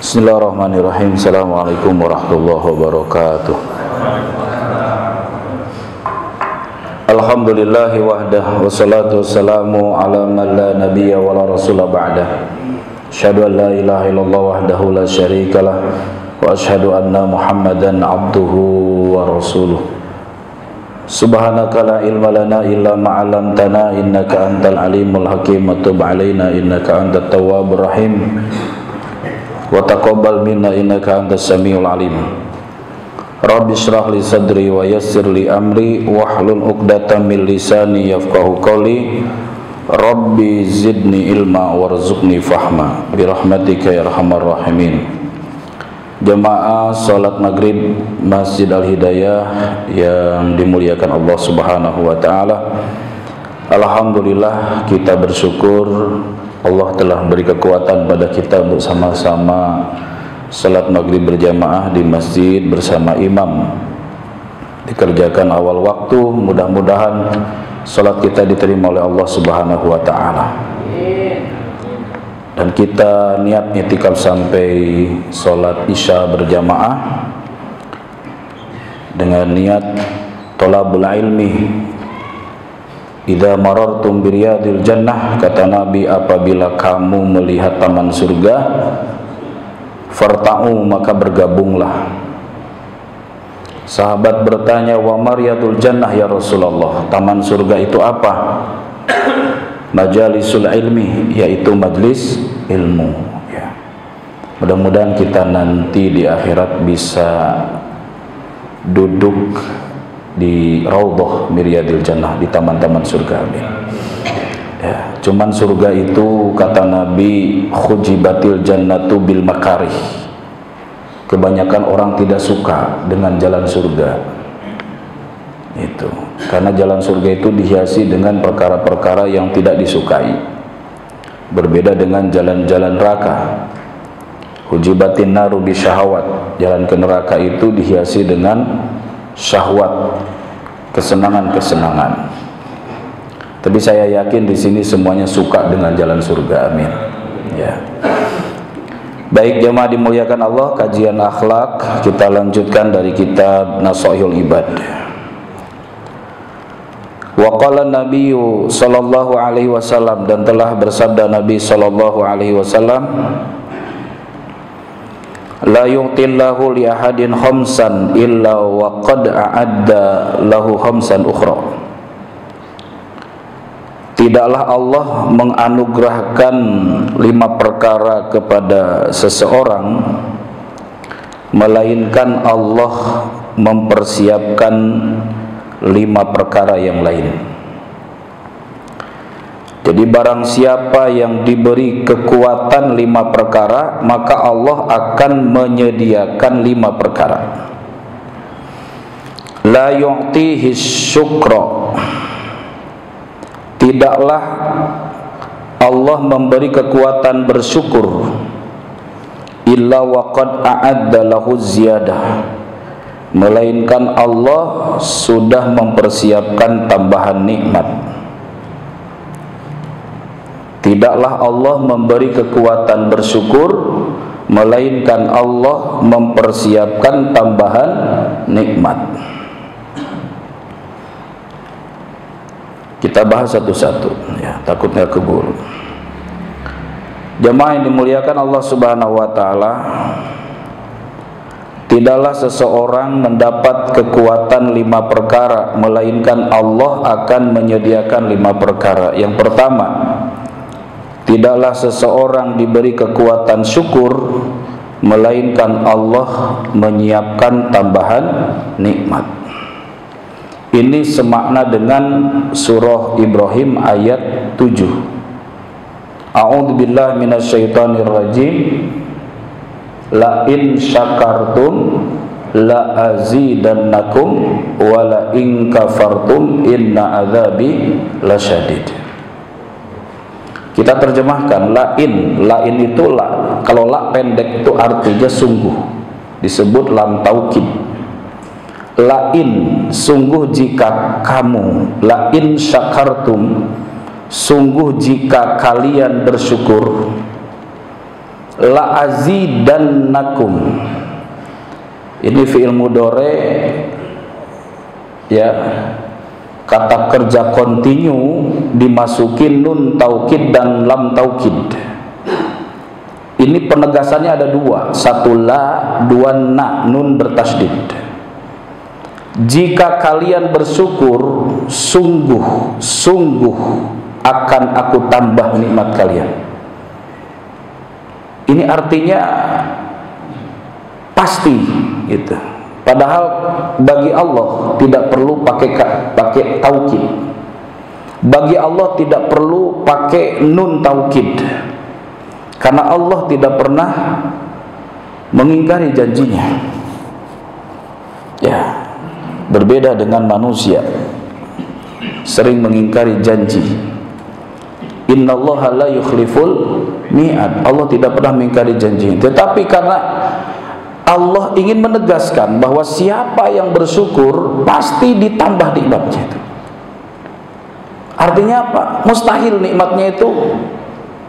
Bismillahirrahmanirrahim. Assalamualaikum warahmatullahi wabarakatuh. Alhamdulillahi wahdah, wassalatu wassalamu ala man la nabiyya wa la rasula ba'dah. Asyhadu an la ilaha illallah wahdahu la syarikalah wa asyhadu anna Muhammadan abduhu wa rasuluh. Subhanaka la ilma lana illa ma 'allamtana innaka antal alimul hakim wa tub 'alaina innaka antat tawwabur rahim. Wa taqabbal minna innaka antas samiul alim. Rabbi shrah li sadri wa yassir li amri wahlul 'uqdatam min lisani yafqahu qawli. Rabbi zidni ilma warzuqni fahma bi rahmatika ya arhamar rahimin. Jemaah salat maghrib Masjid Al-Hidayah yang dimuliakan Allah Subhanahu wa taala. Alhamdulillah, kita bersyukur Allah telah beri kekuatan pada kita untuk sama-sama salat maghrib berjamaah di masjid bersama imam. Dikerjakan awal waktu, mudah-mudahan salat kita diterima oleh Allah Subhanahu wa taala. Dan kita niat i'tikaf sampai salat isya berjamaah dengan niat thalabul ilmi. Idza marartum biriyadil jannah, kata Nabi, apabila kamu melihat taman surga, farta'u, maka bergabunglah. Sahabat bertanya, wa mariyadul jannah ya Rasulullah, taman surga itu apa? Majalisul ilmi, yaitu majlis ilmu ya. Mudah-mudahan kita nanti di akhirat bisa duduk di raudhah miriyadil jannah, di taman-taman surga. Amin ya. Cuman surga itu, kata Nabi, khujibatil jannatu bil makarih. Kebanyakan orang tidak suka dengan jalan surga itu, karena jalan surga itu dihiasi dengan perkara-perkara yang tidak disukai. Berbeda dengan jalan-jalan neraka. Hujibatin naru bisyahawat, jalan ke neraka itu dihiasi dengan syahwat, kesenangan-kesenangan. Tapi saya yakin di sini semuanya suka dengan jalan surga. Amin ya. Baik jemaah dimuliakan Allah, kajian akhlak kita lanjutkan dari kitab Nasaihul Ibad. Wa qala Nabiyyu sallallahu alaihi wasallam, dan telah bersabda Nabi sallallahu alaihi wasallam, la yu'tillahu li ahadin khamsan illa wa qad a'adda lahu khamsan ukhra. Tidaklah Allah menganugerahkan 5 perkara kepada seseorang melainkan Allah mempersiapkan 5 perkara yang lain. Jadi barang siapa yang diberi kekuatan 5 perkara, maka Allah akan menyediakan 5 perkara. La yu'tihi syukra, tidaklah Allah memberi kekuatan bersyukur, illa waqad a'adda lahu ziyadah, melainkan Allah sudah mempersiapkan tambahan nikmat. Tidaklah Allah memberi kekuatan bersyukur, melainkan Allah mempersiapkan tambahan nikmat. Kita bahas satu-satu ya, takutnya keburu. Jemaah yang dimuliakan Allah Subhanahu wa taala, tidaklah seseorang mendapat kekuatan 5 perkara, melainkan Allah akan menyediakan 5 perkara. Yang pertama, tidaklah seseorang diberi kekuatan syukur, melainkan Allah menyiapkan tambahan nikmat. Ini semakna dengan surah Ibrahim ayat 7. A'udzubillahi minasyaitonir rajim. La in syakartum la azidannakum wa la in kafartum inna adzabi lasyadid. Kita terjemahkan lain. Lain itu la. Kalau la pendek itu artinya sungguh, disebut lam taukid. Lain, sungguh jika kamu, lain syakartum, sungguh jika kalian bersyukur, la azidannakum. Ini fi'il mudhari ya, kata kerja kontinu dimasukin nun taukid dan lam taukid. Ini penegasannya ada dua, satu la, dua na, nun bertasydid. Jika kalian bersyukur, sungguh akan aku tambah nikmat kalian. Ini artinya pasti gitu. Padahal bagi Allah tidak perlu pakai taukid. Bagi Allah tidak perlu pakai nun taukid. Karena Allah tidak pernah mengingkari janjinya. Ya, berbeda dengan manusia, sering mengingkari janji. Innallaha la yukhliful mi'ad. Allah tidak pernah mengingkari janji. Tetapi karena Allah ingin menegaskan bahwa siapa yang bersyukur pasti ditambah nikmatnya itu. Artinya apa? Mustahil nikmatnya itu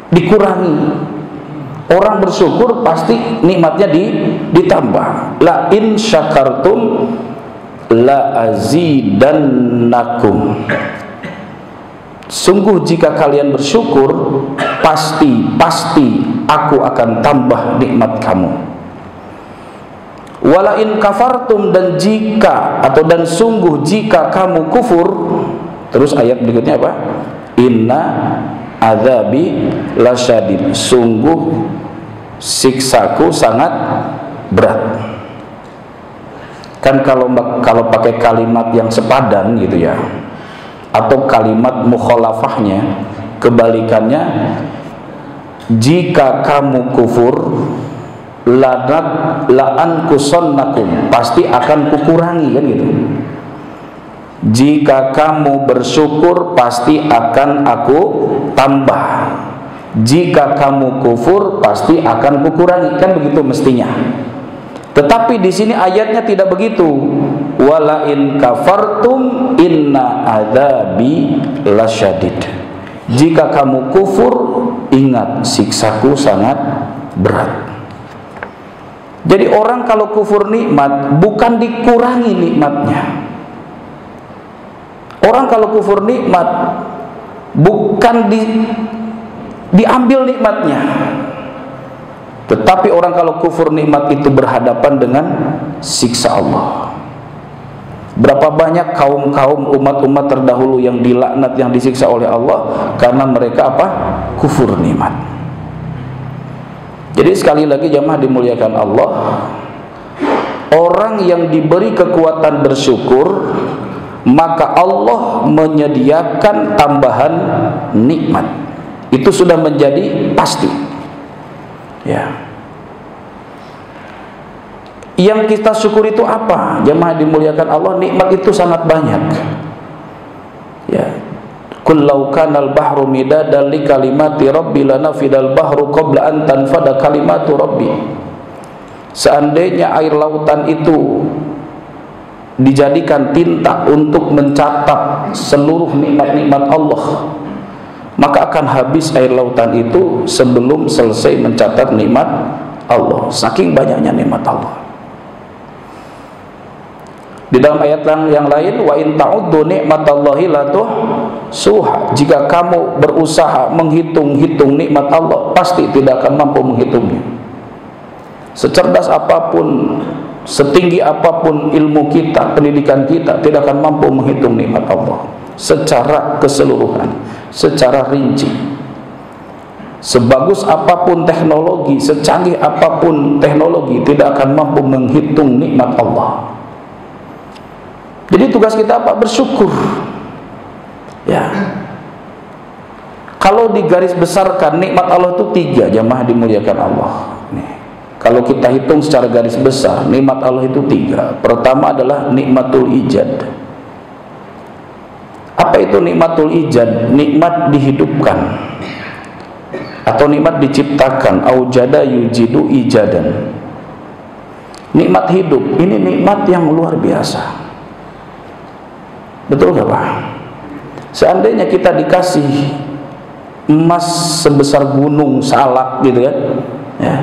dikurangi. Orang bersyukur pasti nikmatnya ditambah. La in syakartum la azidannakum. Sungguh jika kalian bersyukur, pasti aku akan tambah nikmat kamu. Wala in kafartum, dan sungguh jika kamu kufur. Terus ayat berikutnya apa? Inna adzabi lasyadid. Sungguh siksaku sangat berat. Kan kalau pakai kalimat yang sepadan gitu ya, atau kalimat mukhalafahnya, kebalikannya, jika kamu kufur, la'ankusannakum, pasti akan kukurangi, kan gitu. Jika kamu bersyukur, pasti akan aku tambah. Jika kamu kufur, pasti akan kukurangi, kan begitu mestinya. Tetapi di sini ayatnya tidak begitu. Wala in kafartum inna adzabi lasyadid. Jika kamu kufur, ingat siksaku sangat berat. Jadi orang kalau kufur nikmat bukan dikurangi nikmatnya. Orang kalau kufur nikmat bukan diambil nikmatnya. Tetapi orang kalau kufur nikmat itu berhadapan dengan siksa Allah. Berapa banyak kaum-kaum umat-umat terdahulu yang dilaknat, yang disiksa oleh Allah karena mereka apa? Kufur nikmat. Jadi sekali lagi jamaah dimuliakan Allah, orang yang diberi kekuatan bersyukur, maka Allah menyediakan tambahan nikmat. Itu sudah menjadi pasti. Ya. Yang kita syukur itu apa? Jemaah dimuliakan Allah, nikmat itu sangat banyak. Ya. Qul law kanal bahru midadan li kalimati rabbi lanafidal bahru qabla an tanfada kalimatu rabbi. Seandainya air lautan itu dijadikan tinta untuk mencatat seluruh nikmat-nikmat Allah, maka akan habis air lautan itu sebelum selesai mencatat nikmat Allah. Saking banyaknya nikmat Allah. Di dalam ayat yang lain, wa in ta'uddu nikmatallahi la tuhsuha. Jika kamu berusaha menghitung-hitung nikmat Allah, pasti tidak akan mampu menghitungnya. Secerdas apapun, setinggi apapun ilmu kita, pendidikan kita, tidak akan mampu menghitung nikmat Allah secara keseluruhan, secara rinci. Sebagus apapun teknologi, secanggih apapun teknologi, tidak akan mampu menghitung nikmat Allah. Jadi tugas kita apa? Bersyukur. Ya. Kalau digaris besarkan nikmat Allah itu 3, jamaah dimuliakan Allah. Nih. Kalau kita hitung secara garis besar, nikmat Allah itu 3. Pertama adalah nikmatul ijad. Apa itu nikmatul ijad? Nikmat dihidupkan atau nikmat diciptakan. Aujada yujidu ijadan. Nikmat hidup, ini nikmat yang luar biasa. Betul gak Pak? Seandainya kita dikasih emas sebesar gunung salak gitu kan, ya,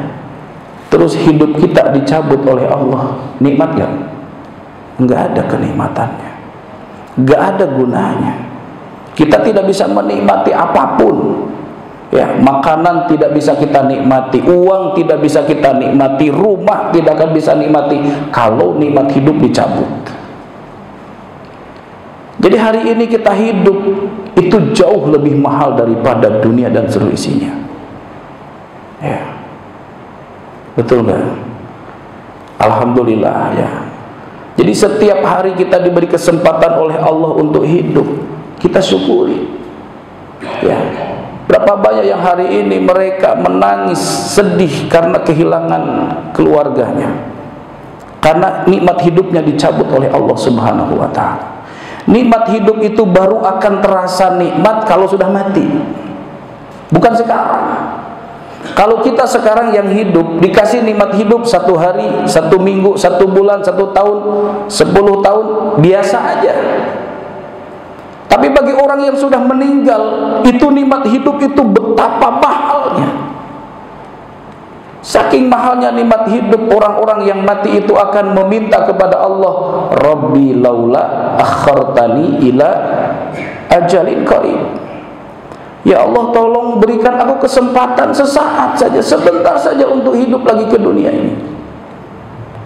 terus hidup kita dicabut oleh Allah, nikmat gak? Nggak ada kenikmatannya, nggak ada gunanya. Kita tidak bisa menikmati apapun, ya, makanan tidak bisa kita nikmati, uang tidak bisa kita nikmati, rumah tidak akan bisa nikmati kalau nikmat hidup dicabut. Jadi hari ini kita hidup itu jauh lebih mahal daripada dunia dan seluruh isinya, ya, betul nggak? Alhamdulillah, ya. Jadi setiap hari kita diberi kesempatan oleh Allah untuk hidup, kita syukuri, ya. Berapa banyak yang hari ini mereka menangis sedih karena kehilangan keluarganya, karena nikmat hidupnya dicabut oleh Allah Subhanahu wa ta'ala. Nikmat hidup itu baru akan terasa nikmat kalau sudah mati, bukan sekarang. Kalau kita sekarang yang hidup dikasih nikmat hidup 1 hari, 1 minggu, 1 bulan, 1 tahun, 10 tahun, biasa aja. Tapi bagi orang yang sudah meninggal, itu nikmat hidup itu betapa mahalnya. Saking mahalnya nikmat hidup, orang-orang yang mati itu akan meminta kepada Allah, Rabbi laula akhartani ila ajalin qarib. Ya Allah, tolong berikan aku kesempatan sesaat saja, sebentar saja untuk hidup lagi ke dunia ini.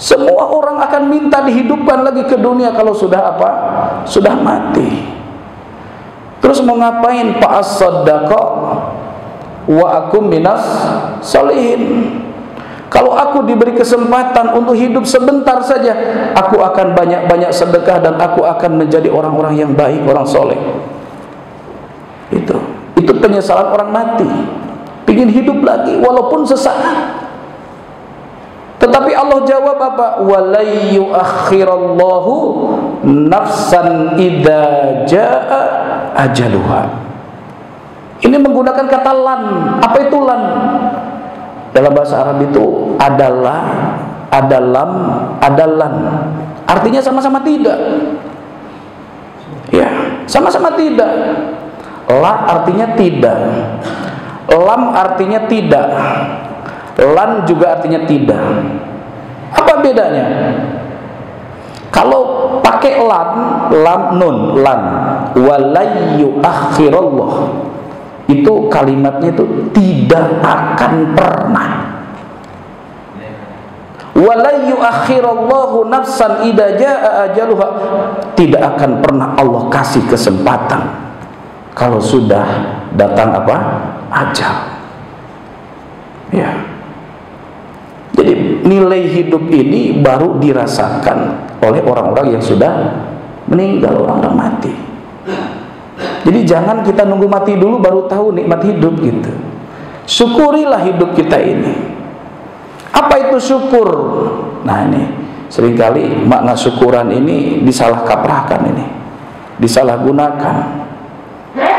Semua orang akan minta dihidupkan lagi ke dunia kalau sudah apa? Sudah mati. Terus mau ngapain? Pak as-saddaqa wa akum minas salihin. Kalau aku diberi kesempatan untuk hidup sebentar saja, aku akan banyak-banyak sedekah dan aku akan menjadi orang-orang yang baik, orang soleh. Itu penyesalan orang mati, ingin hidup lagi walaupun sesaat. Tetapi Allah jawab apa? Walai yuakhirallahu nafsan idza jaa ajaluha. Ini menggunakan kata lan. Apa itu lan? Dalam bahasa Arab itu adalah, adalam, adalan. Artinya sama-sama tidak. Ya, sama-sama tidak. La artinya tidak, lam artinya tidak, lan juga artinya tidak. Apa bedanya? Kalau pakai lam nun, lan, walayyu akhirallah, itu kalimatnya itu tidak akan pernah. Walayyu akhirallahu nafsan idza jaa ajaluha, tidak akan pernah Allah kasih kesempatan kalau sudah datang apa? Ajal. Ya. Jadi nilai hidup ini baru dirasakan oleh orang-orang yang sudah meninggal, orang-orang mati. Jadi jangan kita nunggu mati dulu baru tahu nikmat hidup gitu. Syukurilah hidup kita ini. Apa itu syukur? Nah ini seringkali makna syukuran ini disalah kaprahkan, ini disalahgunakan.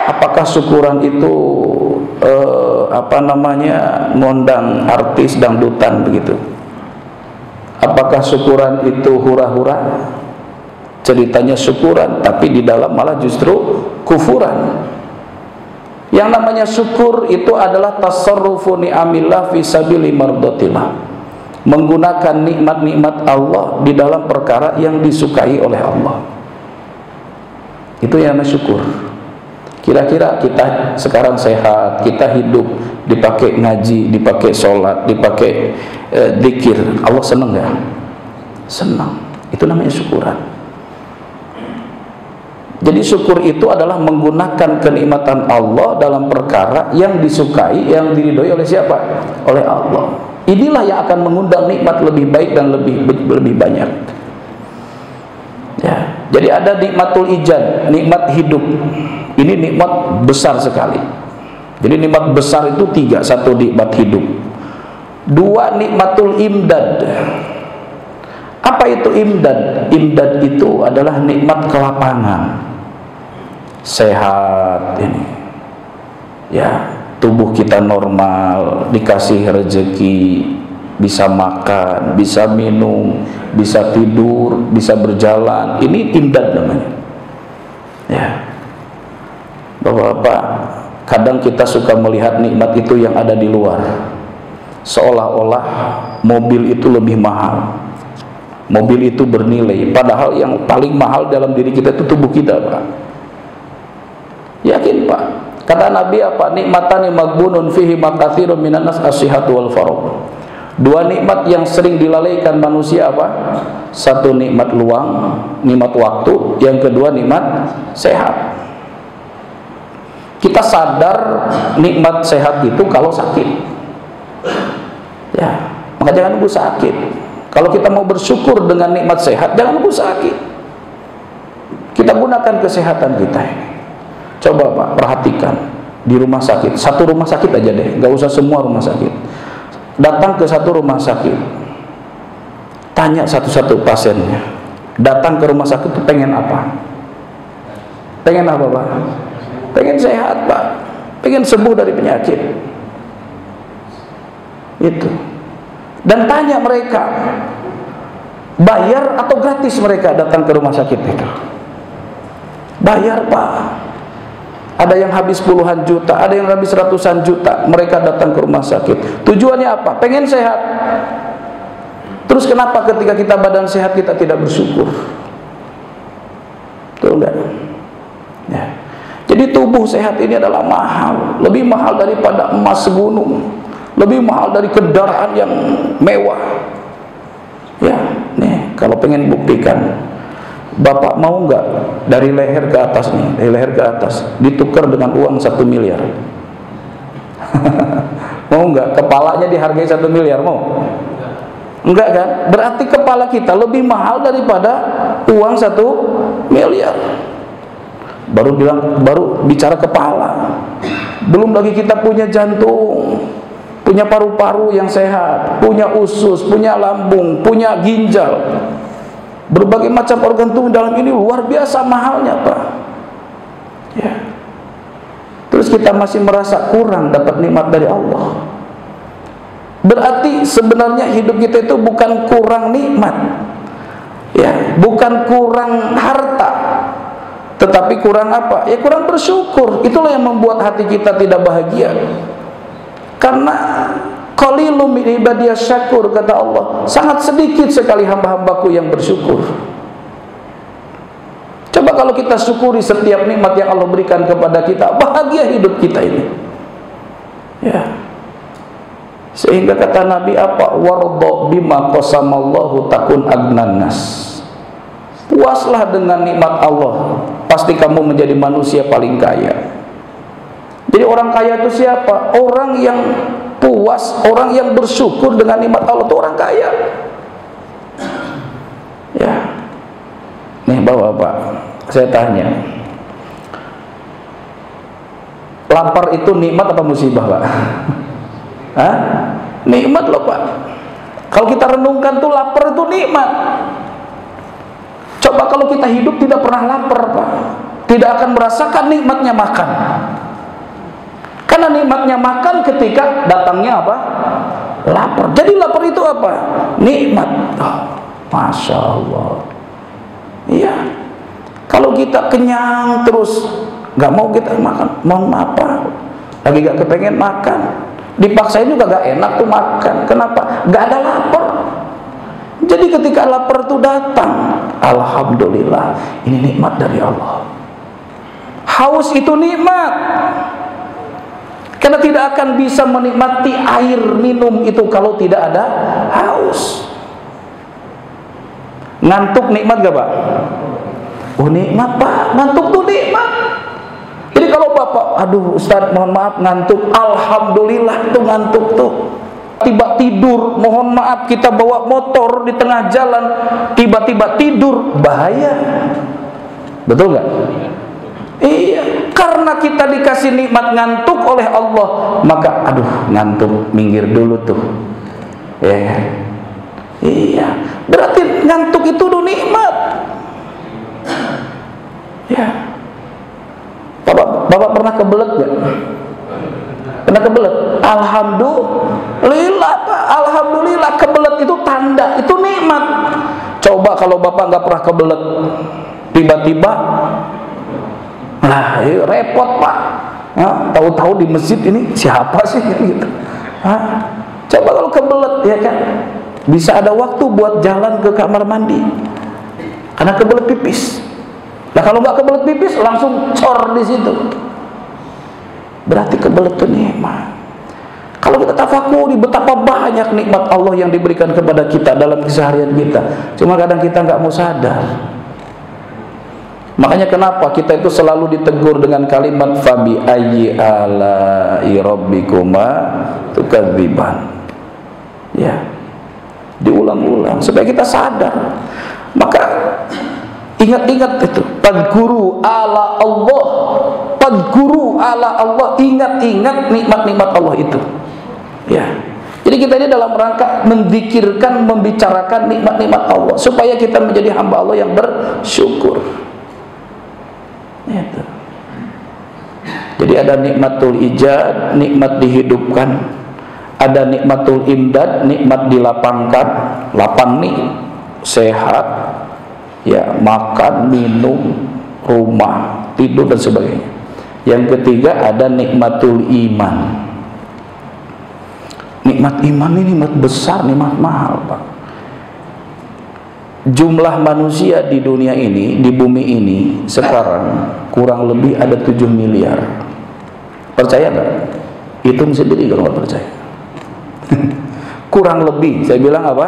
Apakah syukuran itu ngondang artis dangdutan begitu? Apakah syukuran itu hura-hura? Ceritanya syukuran, tapi di dalam malah justru kufuran. Yang namanya syukur itu adalah tasarrufu ni'amillah fi sabili mardatillah, menggunakan nikmat-nikmat Allah di dalam perkara yang disukai oleh Allah. Itu yang namanya syukur. Kira-kira kita sekarang sehat, kita hidup, dipakai ngaji, dipakai sholat, dipakai dzikir, Allah senang nggak? Senang. Itu namanya syukuran. Jadi syukur itu adalah menggunakan kenikmatan Allah dalam perkara yang disukai, yang diridhoi oleh siapa? Oleh Allah. Inilah yang akan mengundang nikmat lebih baik dan lebih banyak. Ya. Jadi ada nikmatul ijad, nikmat hidup. Ini nikmat besar sekali. Jadi nikmat besar itu 3. 1 nikmat hidup, 2 nikmatul imdad. Apa itu imdad? Imdad itu adalah nikmat kelapangan. Sehat ini, ya, tubuh kita normal, dikasih rezeki, bisa makan, bisa minum, bisa tidur, bisa berjalan. Ini imdad namanya. Ya. Bapak-bapak, kadang kita suka melihat nikmat itu yang ada di luar. seolah-olah mobil itu lebih mahal, mobil itu bernilai, padahal yang paling mahal dalam diri kita itu tubuh kita, Pak. Yakin, Pak? Kata Nabi apa? Nikmatani magbunun fihi makatsirun minan nas as-sihhatu wal faragh. Dua nikmat yang sering dilalaikan manusia apa? Satu nikmat luang, nikmat waktu, yang kedua nikmat sehat. Kita sadar nikmat sehat itu kalau sakit. Ya, maka jangan nunggu sakit. Kalau kita mau bersyukur dengan nikmat sehat, jangan nunggu sakit. Kita gunakan kesehatan kita ini. Coba Pak, perhatikan di rumah sakit, satu rumah sakit aja deh, nggak usah semua rumah sakit. Datang ke satu rumah sakit, tanya satu-satu pasiennya, datang ke rumah sakit itu pengen apa? Pengen apa, Pak? Pengen sehat, Pak. Pengen sembuh dari penyakit. Itu. Dan tanya mereka, bayar atau gratis mereka datang ke rumah sakit itu? Bayar, Pak. Ada yang habis puluhan juta, ada yang habis ratusan juta. Mereka datang ke rumah sakit. Tujuannya apa? Pengen sehat. Terus kenapa ketika kita badan sehat kita tidak bersyukur? Betul nggak? Ya. Jadi tubuh sehat ini adalah mahal, lebih mahal daripada emas segunung, lebih mahal dari kendaraan yang mewah. Ya, nih kalau pengen buktikan, Bapak mau nggak dari leher ke atas nih, dari leher ke atas ditukar dengan uang 1 miliar? Mau nggak? Kepalanya dihargai 1 miliar, mau? Enggak kan? Berarti kepala kita lebih mahal daripada uang 1 miliar. Baru bicara kepala. Belum lagi kita punya jantung, punya paru-paru yang sehat, punya usus, punya lambung, punya ginjal. Berbagai macam organ tubuh dalam ini luar biasa mahalnya, Pak. Ya. Terus kita masih merasa kurang dapat nikmat dari Allah. Berarti sebenarnya hidup kita itu bukan kurang nikmat, ya, bukan kurang harta, tetapi kurang apa? Ya kurang bersyukur. Itulah yang membuat hati kita tidak bahagia. Karena qalilum min ibadiyas syakur, kata Allah, sangat sedikit sekali hamba-hambaku yang bersyukur. Coba kalau kita syukuri setiap nikmat yang Allah berikan kepada kita, bahagia hidup kita ini. Ya. Sehingga kata Nabi apa? Warda bima qasamallahu takun agnan nas. Puaslah dengan nikmat Allah, pasti kamu menjadi manusia paling kaya. Jadi orang kaya itu siapa? Orang yang puas, orang yang bersyukur dengan nikmat Allah itu orang kaya. Ya. Nih Bapak, saya tanya, lapar itu nikmat apa musibah, Pak? Hah? Nikmat loh, Pak. Kalau kita renungkan tuh lapar itu nikmat. Coba kalau kita hidup tidak pernah lapar, Pak, tidak akan merasakan nikmatnya makan. Karena nikmatnya makan ketika datangnya apa? Lapar. Jadi lapar itu apa? Nikmat. Oh, Masya Allah. Iya. Kalau kita kenyang terus nggak mau kita makan, mohon maaf, Pak, lagi nggak kepengen makan, dipaksain juga nggak enak tuh makan. Kenapa? Nggak ada lapar. Jadi ketika lapar itu datang, alhamdulillah, ini nikmat dari Allah. Haus itu nikmat. Karena tidak akan bisa menikmati air minum itu kalau tidak ada haus. Ngantuk nikmat gak, Pak? Oh nikmat, Pak. Ngantuk tuh nikmat. Jadi kalau Bapak, aduh Ustaz mohon maaf ngantuk, alhamdulillah itu ngantuk tuh. Tiba tidur, mohon maaf, kita bawa motor di tengah jalan, tiba-tiba tidur, bahaya. Betul nggak? Iya, karena kita dikasih nikmat ngantuk oleh Allah, maka aduh ngantuk, minggir dulu tuh. Ya, iya, berarti ngantuk itu tuh nikmat. Ya, Bapak pernah kebelet nggak? Pernah kebelet? Alhamdulillah, Pak. Alhamdulillah, kebelet itu tanda, itu nikmat. Coba kalau Bapak nggak pernah kebelet, tiba-tiba, nah, repot, Pak. Tahu-tahu di masjid ini siapa sih gitu? Coba kalau kebelet, ya kan, bisa ada waktu buat jalan ke kamar mandi karena kebelet pipis. Nah kalau nggak kebelet pipis, langsung cor di situ. Berarti kebelet itu nikmat. Kalau kita tafakuri betapa banyak nikmat Allah yang diberikan kepada kita dalam keseharian kita, cuma kadang kita nggak mau sadar. Makanya kenapa kita itu selalu ditegur dengan kalimat fabi ayyi ala'i rabbikuma tukadziban. Ya, diulang-ulang supaya kita sadar. Maka ingat-ingat itu, padguru ala Allah, padguru ala Allah, ingat-ingat nikmat-nikmat Allah itu. Ya. Jadi kita ini dalam rangka menzikirkan, membicarakan nikmat-nikmat Allah supaya kita menjadi hamba Allah yang bersyukur. Itu. Jadi ada nikmatul ijad, nikmat dihidupkan. Ada nikmatul imdad, nikmat dilapangkan, lapang nih, sehat, ya, makan, minum, rumah, tidur dan sebagainya. Yang ketiga ada nikmatul iman. Nikmat iman ini nikmat besar, nikmat mahal, Pak. Jumlah manusia di dunia ini, di bumi ini sekarang kurang lebih ada 7 miliar. Percaya nggak? Hitung sendiri kalau nggak percaya. Kurang lebih, saya bilang apa?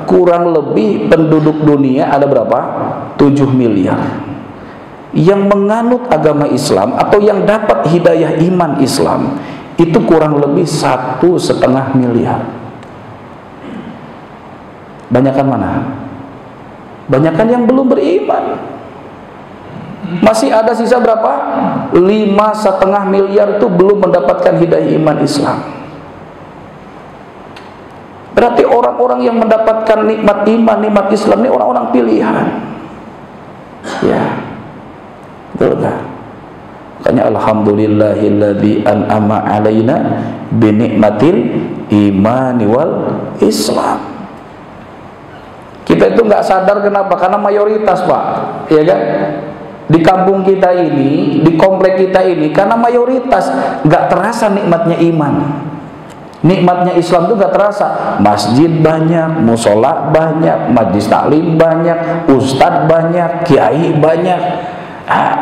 Kurang lebih penduduk dunia ada berapa? 7 miliar. Yang menganut agama Islam atau yang dapat hidayah iman Islam itu kurang lebih 1,5 miliar. Banyakan mana? Banyakan yang belum beriman. Masih ada sisa berapa? 5,5 miliar itu belum mendapatkan hidayah iman Islam. Berarti orang-orang yang mendapatkan nikmat iman, nikmat Islam ini orang-orang pilihan. Ya, betul kan? Makanya alhamdulillahilladzi an'ama alaina bi nikmatil imani wal Islam. Kita itu nggak sadar kenapa? Karena mayoritas, Pak, ya kan? Di kampung kita ini, di komplek kita ini, karena mayoritas nggak terasa nikmatnya iman, nikmatnya Islam itu nggak terasa. Masjid banyak, musola banyak, majlis taklim banyak, ustadz banyak, kiai banyak.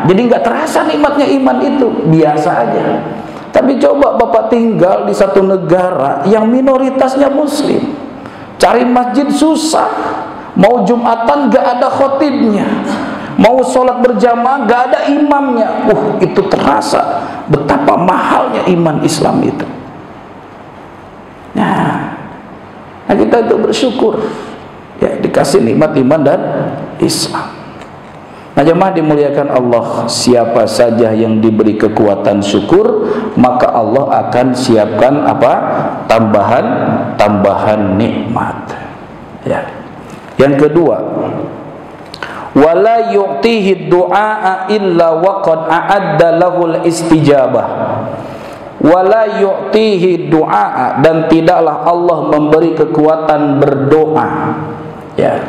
Jadi nggak terasa nikmatnya iman itu, biasa aja. Tapi coba Bapak tinggal di satu negara yang minoritasnya Muslim, cari masjid susah, mau Jumatan nggak ada khotibnya, mau sholat berjamaah nggak ada imamnya. Itu terasa betapa mahalnya iman Islam itu. Nah kita itu bersyukur, ya, dikasih nikmat iman dan Islam. Nah jemaah dimuliakan Allah, siapa saja yang diberi kekuatan syukur, maka Allah akan siapkan apa? Tambahan nikmat. Ya. Yang kedua, wala yu'tihi du'a illa waqad a'adda lahul istijabah. Wala yu'tihi du'a, dan tidaklah Allah memberi kekuatan berdoa. Ya.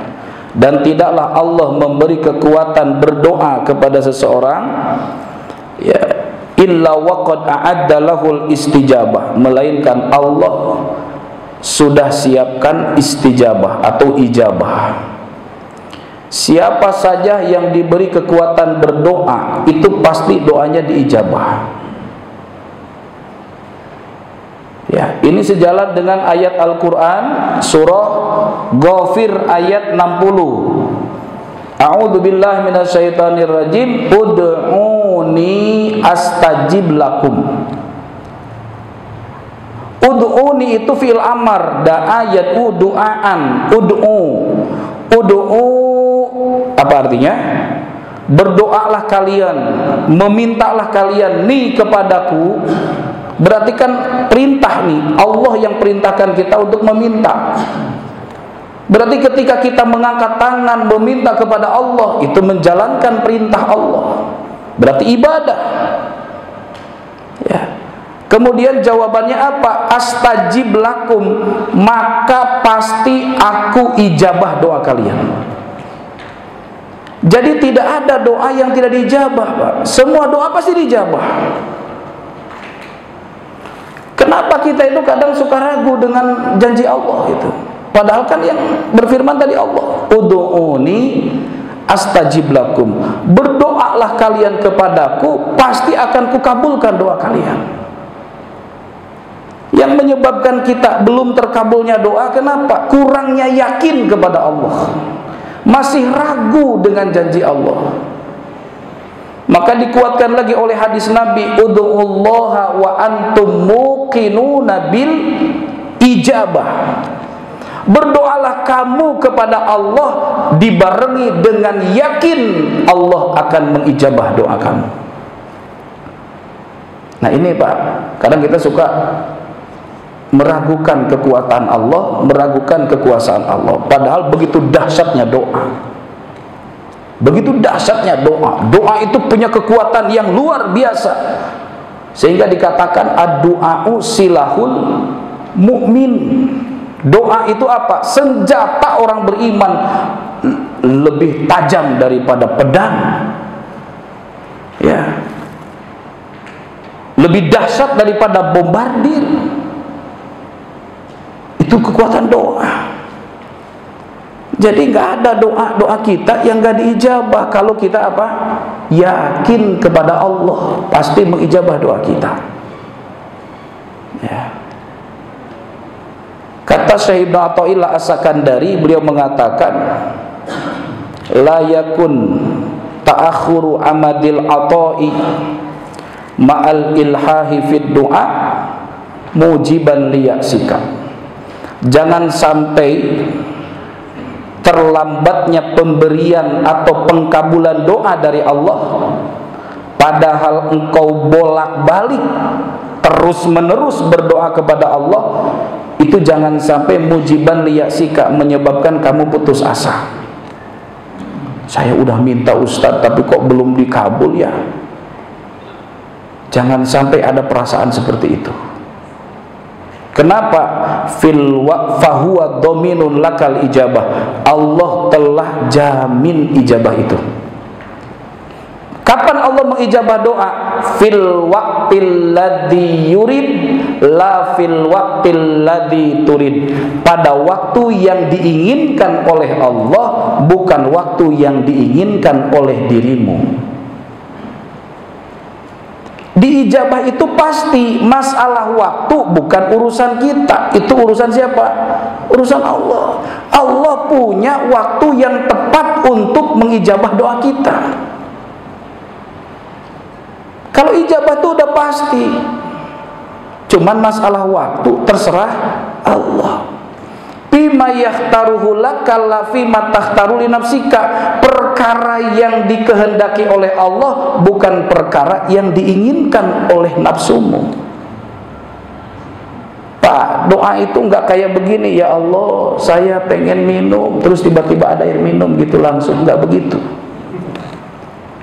Dan tidaklah Allah memberi kekuatan berdoa kepada seseorang, ya, illa waqad a'adda lahul istijabah, melainkan Allah sudah siapkan istijabah atau ijabah. Siapa saja yang diberi kekuatan berdoa, itu pasti doanya diijabah. Ya, ini sejalan dengan ayat Al-Qur'an surah Ghafir ayat 60. A'udzu billahi minasyaitonir rajim. Ud'uni astajib lakum. Ud'uni itu fi'il amar, da'a yad'u du'aan. Ud'u apa artinya? Berdoalah kalian, memintalah kalian ni kepadaku. Berarti kan perintah nih, Allah yang perintahkan kita untuk meminta. Berarti ketika kita mengangkat tangan meminta kepada Allah, itu menjalankan perintah Allah, berarti ibadah. Ya. Kemudian jawabannya apa? Astajib lakum, maka pasti aku ijabah doa kalian. Jadi tidak ada doa yang tidak dijabah, Pak. Semua doa pasti dijabah. Kenapa kita itu kadang suka ragu dengan janji Allah itu? Padahal kan yang berfirman tadi Allah, ud'uni astajib lakum. Berdoalah kalian kepadaku, pasti akan kukabulkan doa kalian. Yang menyebabkan kita belum terkabulnya doa, kenapa? Kurangnya yakin kepada Allah, masih ragu dengan janji Allah. Maka dikuatkan lagi oleh hadis Nabi, ud'ullaha wa antum muqinuna bil ijabah. Berdoalah kamu kepada Allah dibarengi dengan yakin Allah akan mengijabah doa kamu. Nah ini Pak, kadang kita suka meragukan kekuatan Allah, meragukan kekuasaan Allah, padahal begitu dahsyatnya doa. Begitu dahsyatnya doa. Doa itu punya kekuatan yang luar biasa, sehingga dikatakan ad-du'a'u silahul mu'min. Doa itu apa? Senjata orang beriman, lebih tajam daripada pedang, ya, lebih dahsyat daripada bombardir. Itu kekuatan doa. Jadi nggak ada doa kita yang nggak diijabah kalau kita apa? Yakin kepada Allah, pasti mengijabah doa kita. Ya. Kata Syekh Ibnu Athaillah As-Sakandari, beliau mengatakan, la yakun ta'akhuru amadil ata'i ma'al ilhahi fid du'a mujiban liyaksika. Jangan sampai terlambatnya pemberian atau pengkabulan doa dari Allah, padahal engkau bolak-balik terus menerus berdoa kepada Allah, itu jangan sampai mujiban liyaksika, menyebabkan kamu putus asa. Saya udah minta Ustadz tapi kok belum dikabul ya. Jangan sampai ada perasaan seperti itu. Kenapa? Fahuwa dominun lakal ijabah. Allah telah jamin ijabah itu. Kapan Allah mengijabah doa? Fil waqtil ladzi yurid, la fil waqtil ladzi turid. Pada waktu yang diinginkan oleh Allah, bukan waktu yang diinginkan oleh dirimu. Diijabah itu pasti, masalah waktu bukan urusan kita. Itu urusan siapa? Urusan Allah. Allah punya waktu yang tepat untuk mengijabah doa kita. Kalau ijabah itu udah pasti, cuman masalah waktu terserah Allah. Bima yakhtaruhu laka la fima takhtaru li nafsika. Perkara yang dikehendaki oleh Allah bukan perkara yang diinginkan oleh nafsumu. Pak, doa itu enggak kayak begini, ya Allah saya pengen minum, terus tiba-tiba ada air minum gitu langsung, enggak begitu.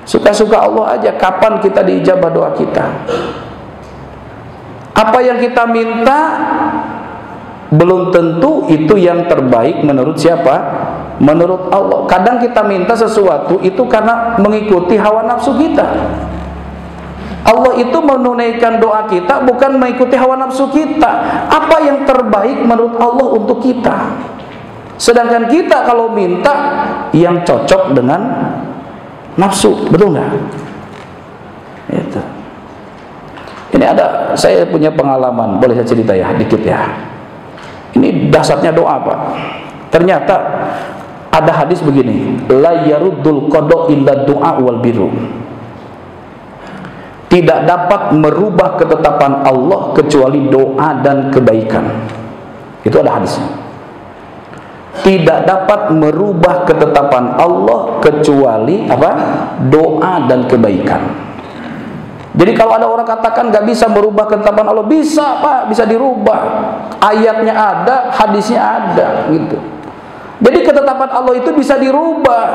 Suka-suka Allah aja kapan kita diijabah doa kita. Apa yang kita minta belum tentu itu yang terbaik menurut siapa? Menurut Allah. Kadang kita minta sesuatu itu karena mengikuti hawa nafsu kita. Allah itu menunaikan doa kita bukan mengikuti hawa nafsu kita. Apa yang terbaik menurut Allah untuk kita. Sedangkan kita kalau minta yang cocok dengan nafsu, betul nggak? Itu. Ini ada, saya punya pengalaman, boleh saya cerita ya, dikit ya. Ini dasarnya doa Pak. Ternyata ada hadis begini, la yaruddul qada illa du'a wal birru. Tidak dapat merubah ketetapan Allah kecuali doa dan kebaikan. Itu ada hadisnya. Tidak dapat merubah ketetapan Allah kecuali apa? Doa dan kebaikan. Jadi kalau ada orang katakan gak bisa merubah ketetapan Allah, bisa Pak, bisa dirubah. Ayatnya ada, hadisnya ada, gitu. Jadi ketetapan Allah itu bisa dirubah.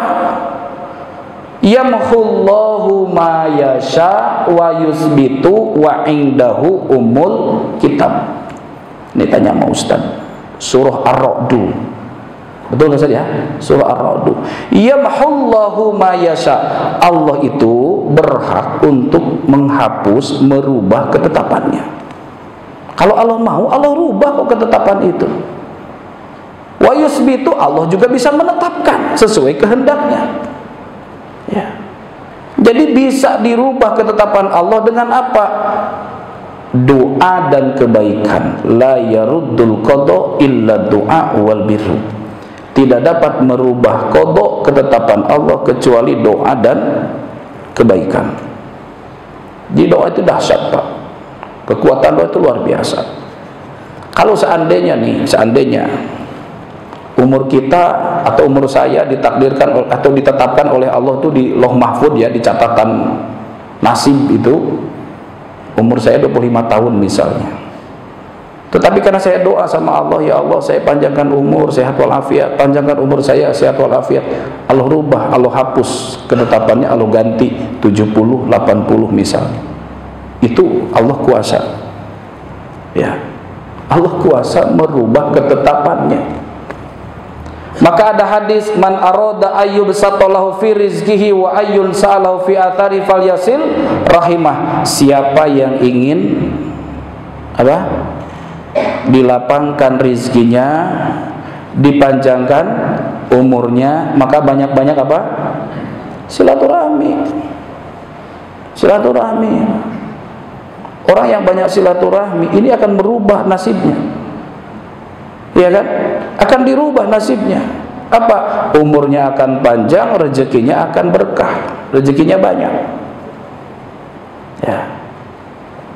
Yamhullahu ma yasha wa yusbitu wa indahu umul kitab. Ini tanya sama Ustaz. Surah Ar-Ra'd. Betul nggak saja? Surah Ar-Ra'd. Yamhullahu ma yasha. Allah itu berhak untuk menghapus, merubah ketetapannya. Kalau Allah mau, Allah rubah kok ketetapan itu. Wa yusbitu, Allah juga bisa menetapkan sesuai kehendaknya. Ya. Jadi bisa dirubah ketetapan Allah dengan apa? Doa dan kebaikan. La yaruddul qada illa doa wal birru. Tidak dapat merubah qada ketetapan Allah kecuali doa dan kebaikan. Jadi doa itu dahsyat, Pak. Kekuatan doa itu luar biasa. Kalau seandainya umur kita atau umur saya ditakdirkan atau ditetapkan oleh Allah itu di Lauh Mahfud ya, di catatan nasib itu, umur saya 25 tahun misalnya. Tetapi karena saya doa sama Allah, ya Allah saya panjangkan umur, sehat walafiat, panjangkan umur saya, sehat walafiat. Allah rubah, Allah hapus ketetapannya, Allah ganti 70, 80 misalnya. Itu Allah kuasa. Ya. Allah kuasa merubah ketetapannya. Maka ada hadis, man arada ayyub satallahu fi rizqihi wa ayyun sa'alahu fi athari falyasil rahimah. Siapa yang ingin dilapangkan rizkinya, dipanjangkan umurnya, maka banyak-banyak silaturahmi. Orang yang banyak silaturahmi ini akan merubah nasibnya, ya kan? Akan dirubah nasibnya. Apa? Umurnya akan panjang, rezekinya akan berkah, rezekinya banyak. Ya.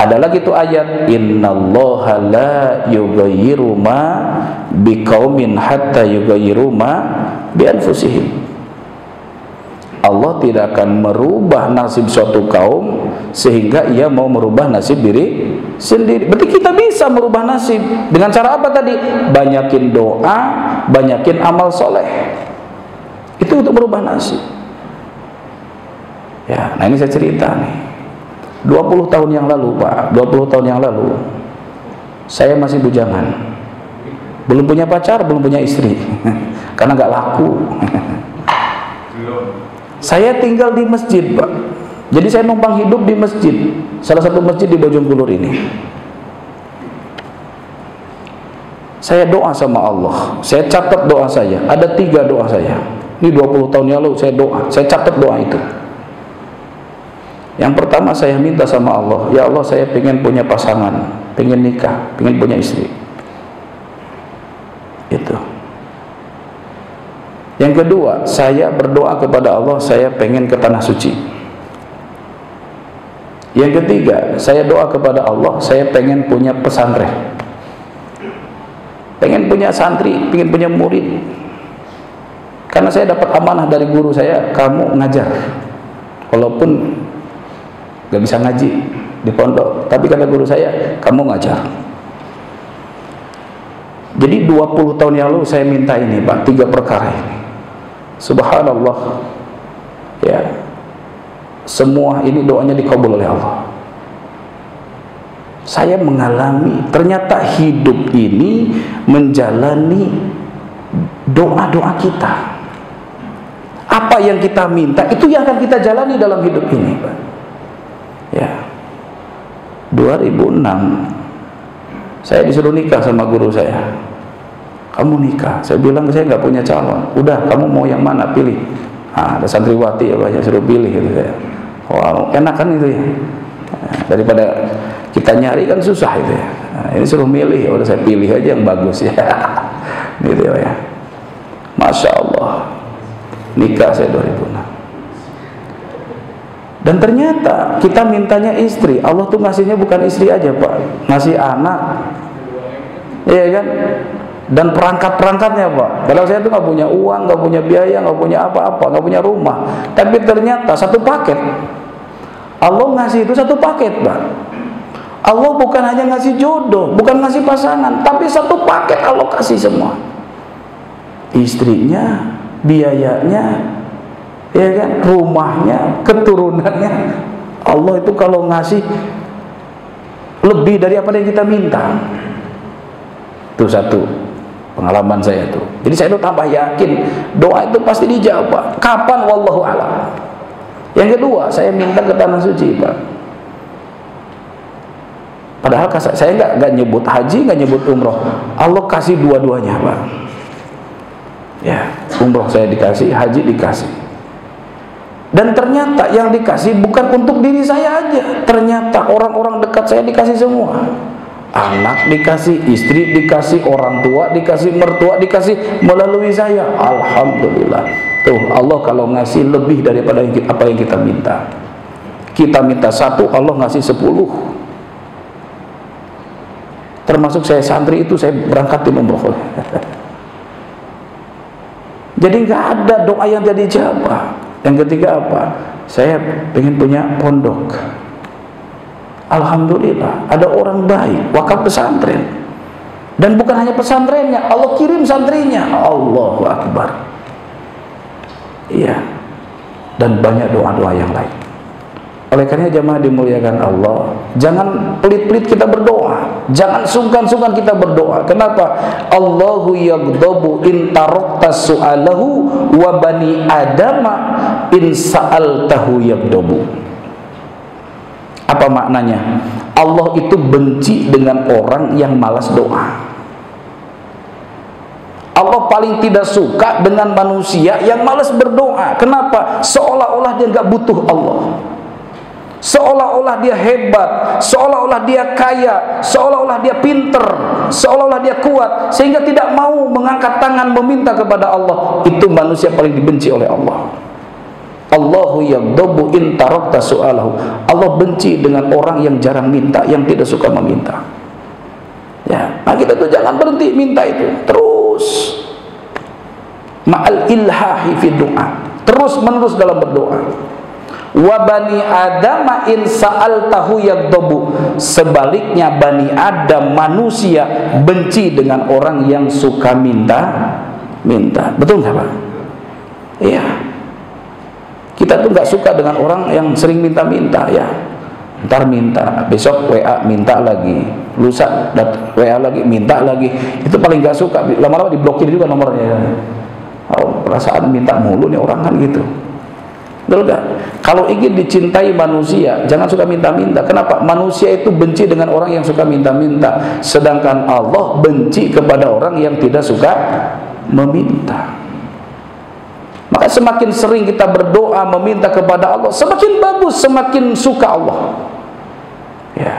Ada lagi tuh ayat, innallaha la yughayyiru ma biqaumin hatta yughayyiru ma bi anfusihim. Allah tidak akan merubah nasib suatu kaum sehingga ia mau merubah nasib diri sendiri. Berarti kita bisa merubah nasib dengan cara apa tadi? Banyakin doa, banyakin amal soleh. Itu untuk merubah nasib. Ya, nah ini saya cerita nih. 20 tahun yang lalu, Pak, 20 tahun yang lalu saya masih bujangan. Belum punya pacar, belum punya istri. Karena nggak laku. Saya tinggal di masjid, Pak. Jadi saya numpang hidup di masjid, salah satu masjid di Bojongkulur ini. Saya doa sama Allah. Saya catat doa saya. Ada 3 doa saya. Ini 20 tahun yang lalu saya doa. Saya catat doa itu. Yang pertama saya minta sama Allah, ya Allah saya pengen punya pasangan, pengen nikah, pengen punya istri. Itu. Yang kedua, saya berdoa kepada Allah, saya pengen ke tanah suci. Yang ketiga, saya doa kepada Allah, saya pengen punya pesantren, pengen punya santri, pengen punya murid. Karena saya dapat amanah dari guru saya, kamu ngajar, walaupun gak bisa ngaji di pondok, tapi kata guru saya, kamu ngajar. Jadi 20 tahun yang lalu saya minta ini, Pak, 3 perkara ini. Subhanallah, ya, semua ini doanya dikabul oleh Allah. Saya mengalami, ternyata hidup ini menjalani doa-doa kita. Apa yang kita minta, itu yang akan kita jalani dalam hidup ini, Pak. Ya, 2006 saya disuruh nikah sama guru saya. Kamu nikah, saya bilang saya nggak punya calon. Udah, kamu mau yang mana, pilih. Nah, ada santriwati ya banyak, suruh pilih gitu saya. Wow, enak kan itu ya. Daripada kita nyari kan susah itu ya. Nah, ini suruh milih, udah saya pilih aja yang bagus ya. Gitu ya. Masya Allah, nikah saya 2006. Dan ternyata kita mintanya istri, Allah tuh ngasihnya bukan istri aja, Pak, ngasih anak, iya kan? Dan perangkat-perangkatnya, Pak. Kalau saya tuh nggak punya uang, nggak punya biaya, nggak punya apa-apa, nggak punya rumah, tapi ternyata satu paket. Allah ngasih itu satu paket, Pak. Allah bukan hanya ngasih jodoh, bukan ngasih pasangan, tapi satu paket Allah kasih semua. Istrinya, biayanya, ya kan, rumahnya, keturunannya. Allah itu kalau ngasih lebih dari apa yang kita minta. Itu satu pengalaman saya tuh. Jadi saya tuh tambah yakin doa itu pasti dijawab. Kapan? Wallahu a'lam. Yang kedua, saya minta ke tanah suci, Pak. Padahal saya nggak nyebut haji, nggak nyebut umroh. Allah kasih dua-duanya, Pak. Ya, umroh saya dikasih, haji dikasih. Dan ternyata yang dikasih bukan untuk diri saya aja. Ternyata orang-orang dekat saya dikasih semua. Anak dikasih, istri dikasih, orang tua dikasih, mertua dikasih melalui saya. Alhamdulillah. Tuh, Allah kalau ngasih lebih daripada apa yang kita minta. Kita minta 1, Allah ngasih 10. Termasuk saya santri itu saya berangkatin umroh. Jadi nggak ada doa yang jadi jawab. Yang ketiga apa? Saya pengen punya pondok. Alhamdulillah ada orang baik wakaf pesantren. Dan bukan hanya pesantrennya, Allah kirim santrinya. Allahu Akbar. Iya. Dan banyak doa-doa yang lain. Oleh karena jamaah dimuliakan Allah, jangan pelit-pelit kita berdoa, jangan sungkan-sungkan kita berdoa. Kenapa? Allahu yaghdabu in tarakta su'alahu wa bani adama in sa'altahu yaghdabu. Apa maknanya? Allah itu benci dengan orang yang malas doa. Allah paling tidak suka dengan manusia yang malas berdoa. Kenapa? Seolah-olah dia nggak butuh Allah. Seolah-olah dia hebat, seolah-olah dia kaya, seolah-olah dia pinter, seolah-olah dia kuat, sehingga tidak mau mengangkat tangan meminta kepada Allah. Itu manusia paling dibenci oleh Allah. Allahu yaghdabu in tarakta su'alahu. Allah benci dengan orang yang jarang minta, yang tidak suka meminta. Ya, nah kita tuh jangan berhenti minta itu, terus ma'al ilhahi fi du'a, terus menerus dalam berdoa. Wa bani adama in sa'altahu yaghdabu. Sebaliknya bani Adam, manusia, benci dengan orang yang suka minta. Betul nggak Pak? Iya. Kita tuh nggak suka dengan orang yang sering minta-minta ya. Ntar minta, besok WA minta lagi, lusa WA lagi, minta lagi. Itu paling nggak suka. Lama-lama diblokir juga nomornya. Oh, perasaan minta mulu nih orang kan gitu. Betul gak? Kalau ingin dicintai manusia, jangan suka minta-minta. Kenapa? Manusia itu benci dengan orang yang suka minta-minta, sedangkan Allah benci kepada orang yang tidak suka meminta. Maka semakin sering kita berdoa meminta kepada Allah, semakin bagus, semakin suka Allah. Ya.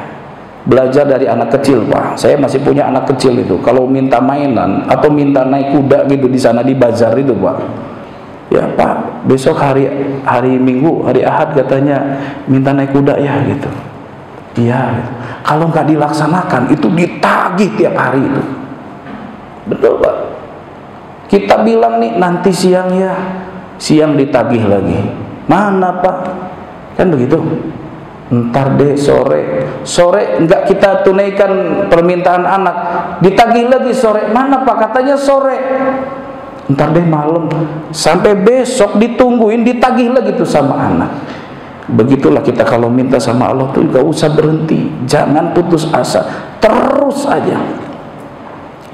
Belajar dari anak kecil, Pak. Saya masih punya anak kecil itu. Kalau minta mainan atau minta naik kuda gitu di sana di bazar itu, Pak. Ya Pak, besok hari Minggu, hari Ahad katanya minta naik kuda ya gitu. Iya gitu. Kalau nggak dilaksanakan itu ditagih tiap hari itu. Betul Pak. Kita bilang nih nanti siang ya, siang ditagih lagi. Mana Pak? Kan begitu. Ntar deh sore nggak kita tunaikan permintaan anak, ditagih lagi sore. Mana Pak? Katanya sore. Ntar deh malam, sampai besok ditungguin, ditagih lagi tuh sama anak. Begitulah kita kalau minta sama Allah tuh gak usah berhenti, jangan putus asa, terus aja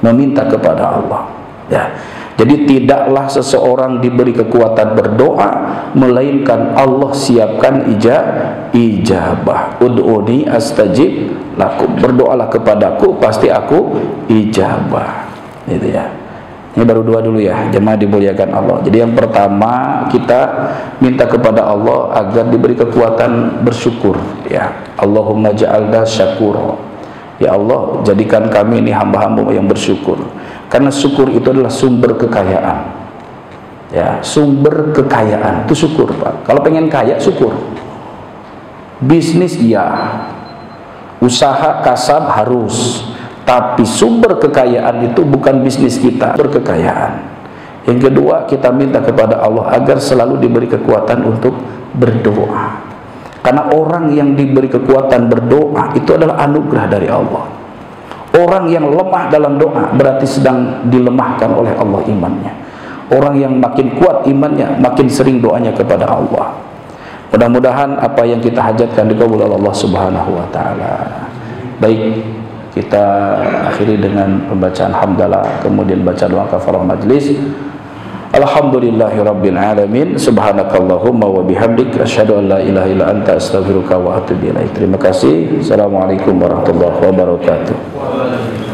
meminta kepada Allah. Ya, jadi tidaklah seseorang diberi kekuatan berdoa melainkan Allah siapkan ijabah. Ud'uni astajib lakum. Berdoalah kepadaku, pasti aku ijabah. Gitu ya. Ini baru dua dulu ya, jemaah dimuliakan Allah. Jadi yang pertama kita minta kepada Allah agar diberi kekuatan bersyukur ya. Allahumma ja'alna syakura. Ya Allah, jadikan kami ini hamba-hamba yang bersyukur. Karena syukur itu adalah sumber kekayaan. Ya, sumber kekayaan itu syukur, Pak. Kalau pengen kaya syukur. Bisnis ya. Usaha kasab harus. Tapi sumber kekayaan itu bukan bisnis kita, berkekayaan. Yang kedua, kita minta kepada Allah agar selalu diberi kekuatan untuk berdoa. Karena orang yang diberi kekuatan berdoa itu adalah anugerah dari Allah. Orang yang lemah dalam doa berarti sedang dilemahkan oleh Allah imannya. Orang yang makin kuat imannya, makin sering doanya kepada Allah. Mudah-mudahan apa yang kita hajatkan dikabul oleh Allah Subhanahu wa taala. Baik, kita akhiri dengan pembacaan hamdalah, kemudian baca doa kafarah majlis. Alhamdulillahirabbil alamin. Subhanakallahumma wa bihamdik asyhadu an la ilaha illa anta astaghfiruka wa atubu ilaik. Terima kasih. Assalamualaikum warahmatullahi wabarakatuh.